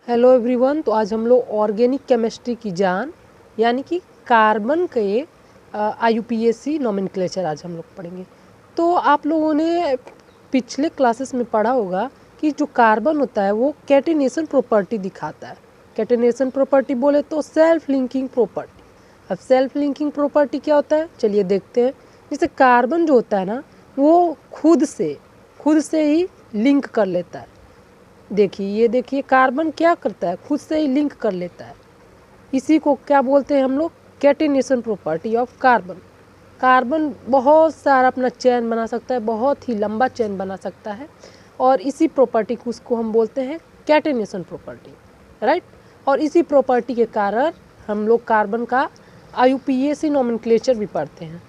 Hello everyone. तो आज हम लोग ऑर्गेनिक केमिस्ट्री की जान यानी कि कार्बन के IUPAC नोमेनक्लेचर आज हम लोग पढ़ेंगे। तो आप लोगों ने पिछले क्लासेस में पढ़ा होगा कि जो कार्बन होता है वो कैटेनेशन प्रॉपर्टी दिखाता है। कैटेनेशन प्रॉपर्टी बोले तो सेल्फ लिंकिंग प्रॉपर्टी। अब सेल्फ लिंकिंग प्रॉपर्टी क्या होता है, चलिए देखते हैं। जैसे कार्बन जो होता है ना, वो खुद से ही लिंक कर लेता है। देखिए कार्बन क्या करता है, खुद से ही लिंक कर लेता है। इसी को क्या बोलते हैं हम लोग, catenation property of carbon. Carbon बहुत सारा अपना चेन बना सकता है, बहुत ही लंबा चेन बना सकता है, और इसी प्रॉपर्टी को उसको हम बोलते हैं कैटेनेशन प्रॉपर्टी, राइट। और इसी प्रॉपर्टी के कारण हम लोग कार्बन का IUPAC नोमेनक्लेचर भी पढ़ते हैं।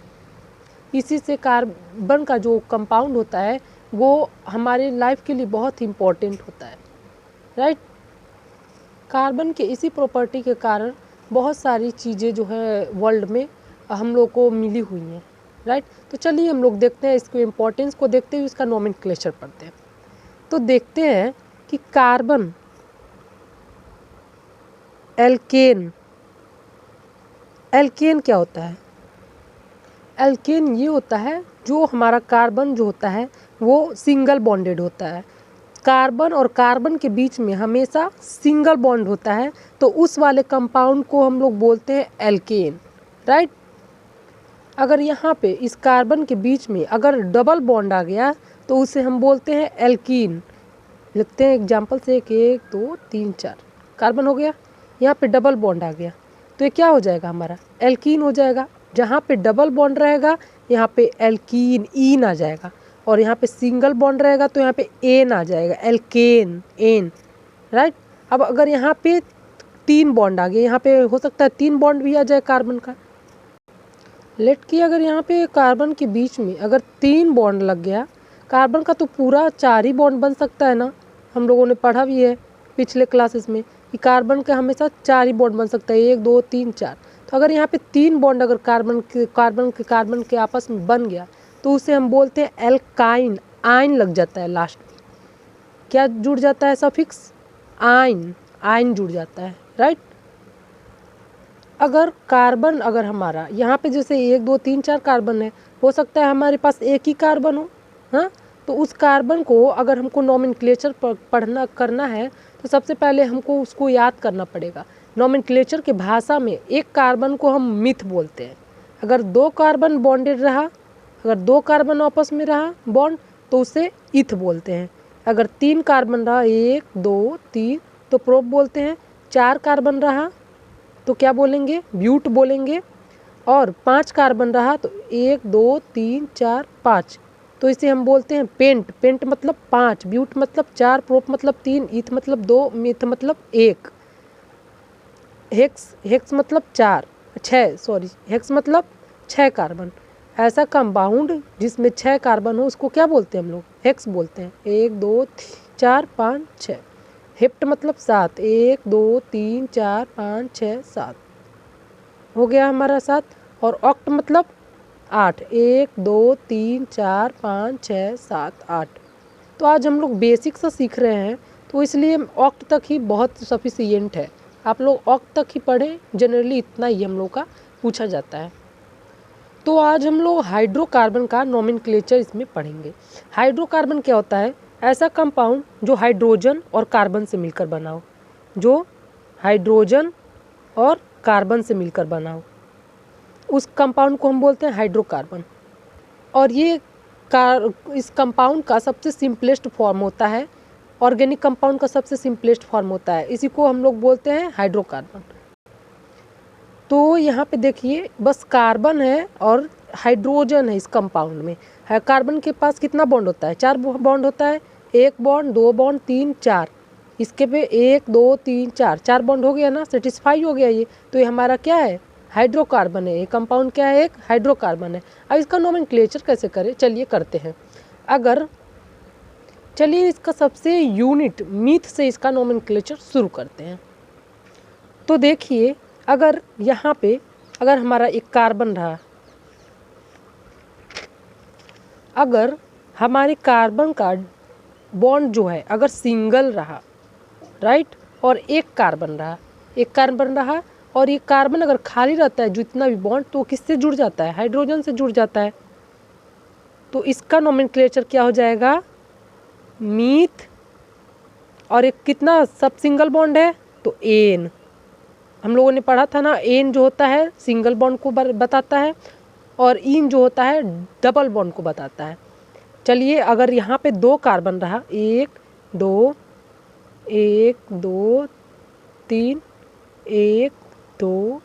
इसी से कार्बन का जो कंपाउंड होता है वो हमारे लाइफ के लिए बहुत ही इम्पोर्टेंट होता है, राइट। कार्बन के इसी प्रॉपर्टी के कारण बहुत सारी चीज़ें जो है वर्ल्ड में हम लोग को मिली हुई हैं, राइट। तो चलिए हम लोग देखते हैं, इसको इम्पोर्टेंस को देखते हुए इसका नोमेनक्लेचर पढ़ते हैं। तो देखते हैं कि कार्बन एल्केन क्या होता है। एल्केन ये होता है जो हमारा कार्बन जो होता है वो सिंगल बॉन्डेड होता है। कार्बन और कार्बन के बीच में हमेशा सिंगल बॉन्ड होता है, तो उस वाले कंपाउंड को हम लोग बोलते हैं एल्केन, राइट। अगर यहाँ पे इस कार्बन के बीच में अगर डबल बॉन्ड आ गया तो उसे हम बोलते हैं एल्कीन। लिखते हैं एग्जाम्पल से, 1 2 3 4 कार्बन हो गया, यहाँ पे डबल बॉन्ड आ गया तो ये क्या हो जाएगा, हमारा एल्कीन हो जाएगा। जहाँ पे डबल बॉन्ड रहेगा यहाँ पे एल्कीन ईन आ जाएगा, और यहाँ पे सिंगल बॉन्ड रहेगा तो यहाँ पे एन आ जाएगा, एल्केन एन, राइट। अब अगर यहाँ पे 3 बॉन्ड आ गए, यहाँ पे हो सकता है 3 बॉन्ड भी आ जाए कार्बन का। लेट की अगर यहाँ पे कार्बन के बीच में अगर 3 बॉन्ड लग गया, कार्बन का तो पूरा 4 ही बॉन्ड बन सकता है ना। हम लोगों ने पढ़ा भी है पिछले क्लासेस में कि कार्बन का हमेशा 4 ही बॉन्ड बन सकता है, 1 2 3 4। तो अगर यहाँ पे 3 बॉन्ड अगर कार्बन के आपस में बन गया तो उसे हम बोलते हैं एल्काइन। आइन लग जाता है लास्ट में, क्या जुड़ जाता है, सफिक्स आइन, आइन जुड़ जाता है, राइट। अगर कार्बन अगर हमारा यहाँ पे जैसे 1 2 3 4 कार्बन है, हो सकता है हमारे पास एक ही कार्बन हो, हाँ। तो उस कार्बन को अगर हमको नोमेनक्लेचर पढ़ना करना है तो सबसे पहले हमको उसको याद करना पड़ेगा। नोमेनक्लेचर के भाषा में एक कार्बन को हम मिथ बोलते हैं। अगर 2 कार्बन बॉन्डेड रहा, अगर 2 कार्बन आपस में रहा बॉन्ड तो उसे इथ बोलते हैं। अगर 3 कार्बन रहा, 1 2 3 तो प्रोप बोलते हैं। 4 कार्बन रहा तो क्या बोलेंगे, ब्यूट बोलेंगे। और 5 कार्बन रहा तो 1 2 3 4 5 तो इसे हम बोलते हैं पेंट। पेंट मतलब 5, ब्यूट मतलब 4, प्रोप मतलब 3, ईथ मतलब 2, मिथ मतलब 1, हेक्स मतलब 6 सॉरी, हेक्स मतलब 6 कार्बन। ऐसा कंपाउंड जिसमें 6 कार्बन हो उसको क्या बोलते हैं हम लोग, हेक्स बोलते हैं। 1 2 4 5 6। हेप्ट मतलब 7, 1 2 3 4 5 6 7 हो गया हमारा 7। और ऑक्ट मतलब 8, 1 2 3 4 5 6 7 8। तो आज हम लोग बेसिक से सीख रहे हैं तो इसलिए ऑक्ट तक ही बहुत सफिशिएंट है। आप लोग ऑक्ट तक ही पढ़ें, जनरली इतना ही हम लोग का पूछा जाता है। तो आज हम लोग हाइड्रोकार्बन का नोमेनक्लेचर इसमें पढ़ेंगे। हाइड्रोकार्बन क्या होता है, ऐसा कंपाउंड जो हाइड्रोजन और कार्बन से मिलकर बना हो, जो हाइड्रोजन और कार्बन से मिलकर बना हो, उस कंपाउंड को हम बोलते हैं हाइड्रोकार्बन। और ये इस कंपाउंड का सबसे सिंपलेस्ट फॉर्म होता है, ऑर्गेनिक कंपाउंड का सबसे सिंपलेस्ट फॉर्म होता है, इसी को हम लोग बोलते हैं हाइड्रोकार्बन। तो यहाँ पे देखिए बस कार्बन है और हाइड्रोजन है इस कंपाउंड में। है कार्बन के पास कितना बॉन्ड होता है, 4 बॉन्ड होता है, 1 बॉन्ड 2 बॉन्ड 3 4। इसके पे 1 2 3 4 बॉन्ड हो गया ना, सेटिस्फाई हो गया ये। तो ये हमारा क्या है, हाइड्रोकार्बन है। ये कंपाउंड क्या है, एक हाइड्रोकार्बन है। अब इसका नोमेनक्लेचर कैसे करें, चलिए करते हैं। चलिए इसका सबसे यूनिट मीथ से इसका नोमेनक्लेचर शुरू करते हैं। तो देखिए अगर यहाँ पे अगर हमारा एक कार्बन रहा, अगर हमारे कार्बन का बॉन्ड जो है अगर सिंगल रहा, राइट, और एक कार्बन रहा, एक कार्बन रहा, और ये कार्बन अगर खाली रहता है जितना भी बॉन्ड, तो किससे जुड़ जाता है? हाइड्रोजन से जुड़ जाता है। तो इसका नोमेनक्लेचर क्या हो जाएगा? मीथ। और एक कितना सब सिंगल बॉन्ड है? तो एन। हम लोगों ने पढ़ा था ना, एन जो होता है सिंगल बॉन्ड को बताता है, और इन जो होता है डबल बॉन्ड को बताता है। चलिए, अगर यहाँ पे 2 कार्बन रहा, 1 2 1 2 3 1 2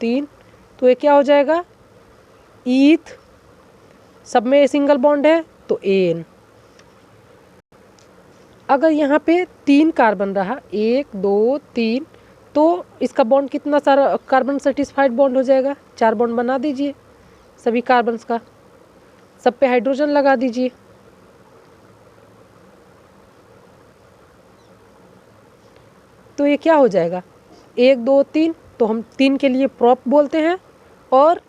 3, तो ये क्या हो जाएगा? ईथ। सब में सिंगल बॉन्ड है तो एन। अगर यहाँ पे 3 कार्बन रहा, 1 2 3, तो इसका बॉन्ड कितना सारा कार्बन सेटिस्फाइड बॉन्ड हो जाएगा? 4 बॉन्ड बना दीजिए सभी कार्बन्स का, सब पे हाइड्रोजन लगा दीजिए। तो ये क्या हो जाएगा? 1 2 3, तो हम 3 के लिए प्रोप बोलते हैं, और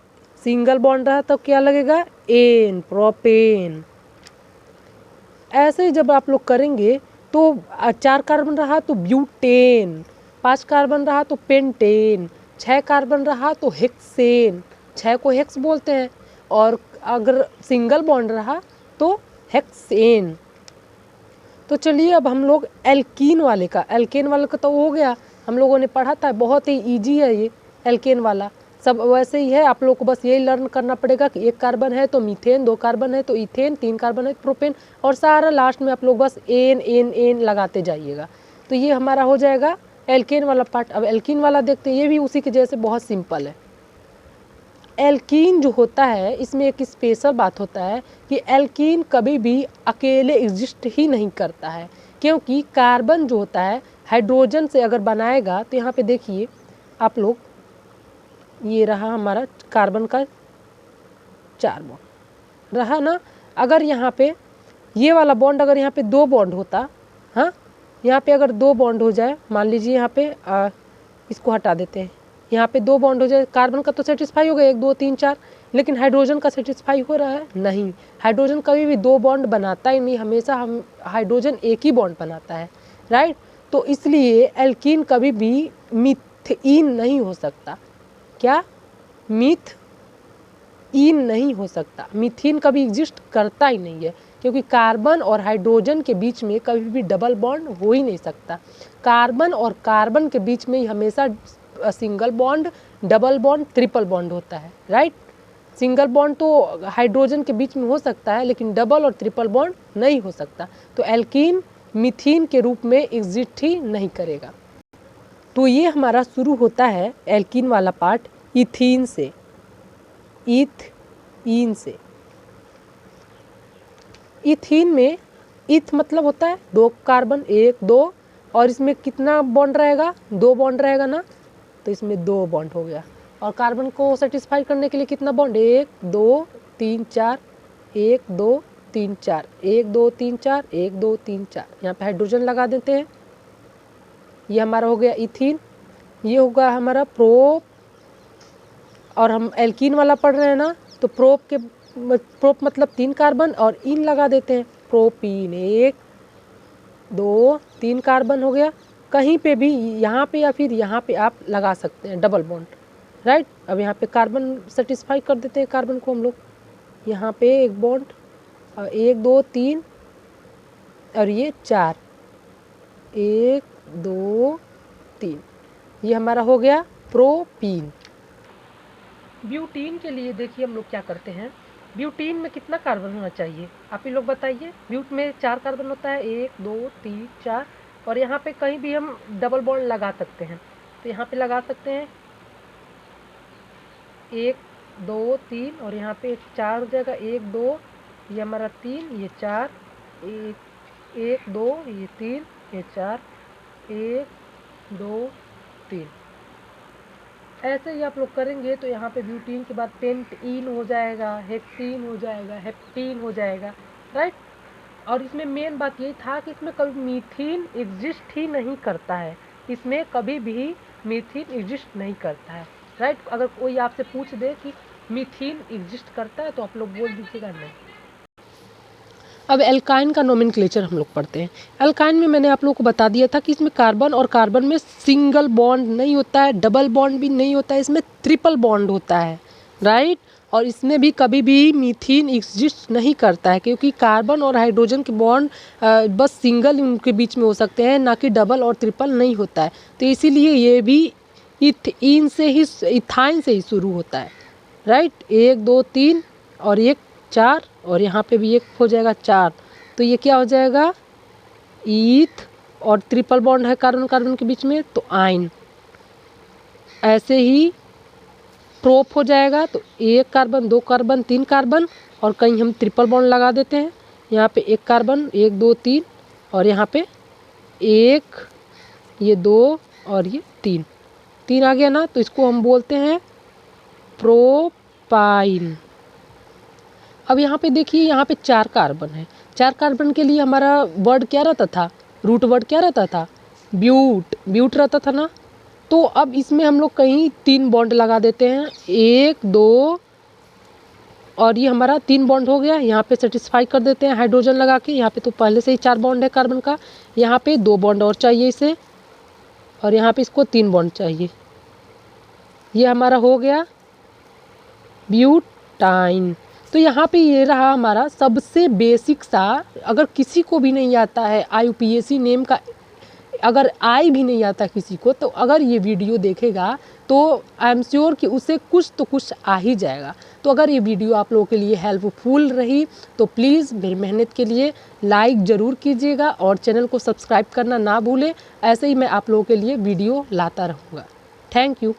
सिंगल बॉन्ड रहा तो क्या लगेगा? N, propane. ऐसे ही जब आप लोग करेंगे तो 4 कार्बन रहा तो ब्यूटेन, 5 कार्बन रहा तो पेंटेन, 6 कार्बन रहा तो हेक्सेन, 6 को हेक्स बोलते हैं, और अगर सिंगल बॉन्ड रहा तो हेक्सेन। तो चलिए अब हम लोग एल्कीन वाले का, एल्केन वाले का तो हो गया, हम लोगों ने पढ़ा था, बहुत ही ईजी है ये एल्केन वाला। सब वैसे ही है, आप लोग को बस यही लर्न करना पड़ेगा कि 1 कार्बन है तो मीथेन, 2 कार्बन है तो इथेन, 3 कार्बन है तो प्रोपेन, और सारा लास्ट में आप लोग बस एन एन एन लगाते जाइएगा। तो ये हमारा हो जाएगा एल्केन वाला पार्ट। अब एल्कीन वाला देखते हैं, ये भी उसी के जैसे बहुत सिंपल है। एल्कीन जो होता है, इसमें एक स्पेशल बात होता है कि एल्कीन कभी भी अकेले एग्जिस्ट ही नहीं करता है, क्योंकि कार्बन जो होता है हाइड्रोजन से अगर बनाएगा, तो यहाँ पे देखिए आप लोग, ये रहा हमारा कार्बन का 4 बॉन्ड रहा ना। अगर यहाँ पे ये वाला बॉन्ड, अगर यहाँ पे 2 बॉन्ड होता, हाँ, यहाँ पे अगर 2 बॉन्ड हो जाए, मान लीजिए यहाँ पे इसको हटा देते हैं, यहाँ पे 2 बॉन्ड हो जाए, कार्बन का तो सेटिस्फाई हो गया 1 2 3 4, लेकिन हाइड्रोजन का सेटिस्फाई हो रहा है? नहीं, हाइड्रोजन कभी भी 2 बॉन्ड बनाता ही नहीं, हमेशा हम हाइड्रोजन एक ही बॉन्ड बनाता है, राइट। तो इसलिए एल्कीन कभी भी मीथेन नहीं हो सकता। क्या? मीथेन नहीं हो सकता, मीथेन कभी एग्जिस्ट करता ही नहीं है, क्योंकि कार्बन और हाइड्रोजन के बीच में कभी भी डबल बॉन्ड हो ही नहीं सकता। कार्बन और कार्बन के बीच में ही हमेशा single bond, double bond, triple bond होता है, राइट। सिंगल बॉन्ड तो हाइड्रोजन के बीच में हो सकता है, लेकिन डबल और ट्रिपल बॉन्ड नहीं हो सकता। तो एल्कीन मीथेन के रूप में एग्जिस्ट ही नहीं करेगा। तो ये हमारा शुरू होता है एल्कीन वाला पार्ट इथीन से, ईथीन से। इथीन में इथ मतलब होता है 2 कार्बन, 1 2, और इसमें कितना बॉन्ड रहेगा? 2 बॉन्ड रहेगा ना, तो इसमें 2 बॉन्ड हो गया। और कार्बन को सेटिस्फाई करने के लिए कितना बॉन्ड? 1 2 3 4, 1 2 3 4, 1 2 3 4, 1 2 3 4, यहाँ पे हाइड्रोजन लगा देते हैं। ये हमारा हो गया इथीन। ये होगा हमारा प्रोप, और हम एल्कीन वाला पढ़ रहे हैं ना, तो प्रोप मतलब 3 कार्बन और इन लगा देते हैं, प्रोपीन। 1 2 3 कार्बन हो गया। कहीं पे भी, यहाँ पे या फिर यहाँ पे आप लगा सकते हैं डबल बॉन्ड, राइट। अब यहाँ पे कार्बन सेटिस्फाई कर देते हैं, कार्बन को हम लोग, यहाँ पे 1 बॉन्ड, और 1 2 3, और ये 4, 1 2 3, ये हमारा हो गया प्रोपीन। ब्यूटीन के लिए देखिए हम लोग क्या करते हैं, ब्यूटीन में कितना कार्बन होना चाहिए आप ही लोग बताइए। ब्यूट में 4 कार्बन होता है, 1 2 3 4, और यहाँ पे कहीं भी हम डबल बॉन्ड लगा सकते हैं, तो यहाँ पे लगा सकते हैं 1 2 3, और यहाँ पे 4 हो जाएगा, 1 2, ये हमारा 3, ये 4, 1 2, ये 3, ये 4, 1 2 3। ऐसे ही आप लोग करेंगे तो यहाँ पे ब्यूटीन के बाद पेंटीन हो जाएगा, हेक्सीन हो जाएगा, हेप्टीन हो जाएगा, राइट। और इसमें मेन बात यही था कि इसमें कभी मीथेन एग्जिस्ट ही नहीं करता है, इसमें कभी भी मीथेन एग्जिस्ट नहीं करता है, राइट। अगर कोई आपसे पूछ दे कि मीथेन एग्जिस्ट करता है, तो आप लोग बोल दीजिएगा नहीं। अब एल्काइन का नोमेनक्लेचर हम लोग पढ़ते हैं। एल्काइन में मैंने आप लोगों को बता दिया था कि इसमें कार्बन और कार्बन में सिंगल बॉन्ड नहीं होता है, डबल बॉन्ड भी नहीं होता है, इसमें ट्रिपल बॉन्ड होता है, राइट। और इसमें भी कभी भी मीथेन एग्जिस्ट नहीं करता है, क्योंकि कार्बन और हाइड्रोजन के बॉन्ड बस सिंगल उनके बीच में हो सकते हैं, ना कि डबल और ट्रिपल नहीं होता है। तो इसीलिए ये भी इथीन से ही, इथाइन से ही शुरू होता है, राइट। 1 2 3 और 1 4 और यहाँ पे भी 1 हो जाएगा 4। तो ये क्या हो जाएगा, ईथ, और ट्रिपल बॉन्ड है कार्बन कार्बन के बीच में तो आइन। ऐसे ही प्रोप हो जाएगा, तो 1 कार्बन 2 कार्बन 3 कार्बन, और कहीं हम ट्रिपल बॉन्ड लगा देते हैं। यहाँ पे 1 कार्बन 1 2 3 और यहाँ पे 1, ये 2 और ये 3 आ गया ना, तो इसको हम बोलते हैं प्रोपाइन। अब यहाँ पे देखिए, यहाँ पे 4 कार्बन है। 4 कार्बन के लिए हमारा वर्ड क्या रहता था, रूट वर्ड क्या रहता था, ब्यूट रहता था ना। तो अब इसमें हम लोग कहीं 3 बॉन्ड लगा देते हैं, 1 2 और ये हमारा 3 बॉन्ड हो गया। यहाँ पे सेटिस्फाई कर देते हैं हाइड्रोजन लगा के। यहाँ पे तो पहले से ही 4 बॉन्ड है कार्बन का, यहाँ पे 2 बॉन्ड और चाहिए इसे, और यहाँ पे इसको 3 बॉन्ड चाहिए। ये हमारा हो गया ब्यूटाइन। तो यहाँ पे ये रहा हमारा सबसे बेसिक सा, अगर किसी को भी नहीं आता है IUPAC नेम का, अगर आई भी नहीं आता किसी को, तो अगर ये वीडियो देखेगा तो आई एम श्योर कि उसे कुछ तो कुछ आ ही जाएगा। तो अगर ये वीडियो आप लोगों के लिए हेल्पफुल रही तो प्लीज़ मेरी मेहनत के लिए लाइक ज़रूर कीजिएगा और चैनल को सब्सक्राइब करना ना भूलें। ऐसे ही मैं आप लोगों के लिए वीडियो लाता रहूँगा। Thank you.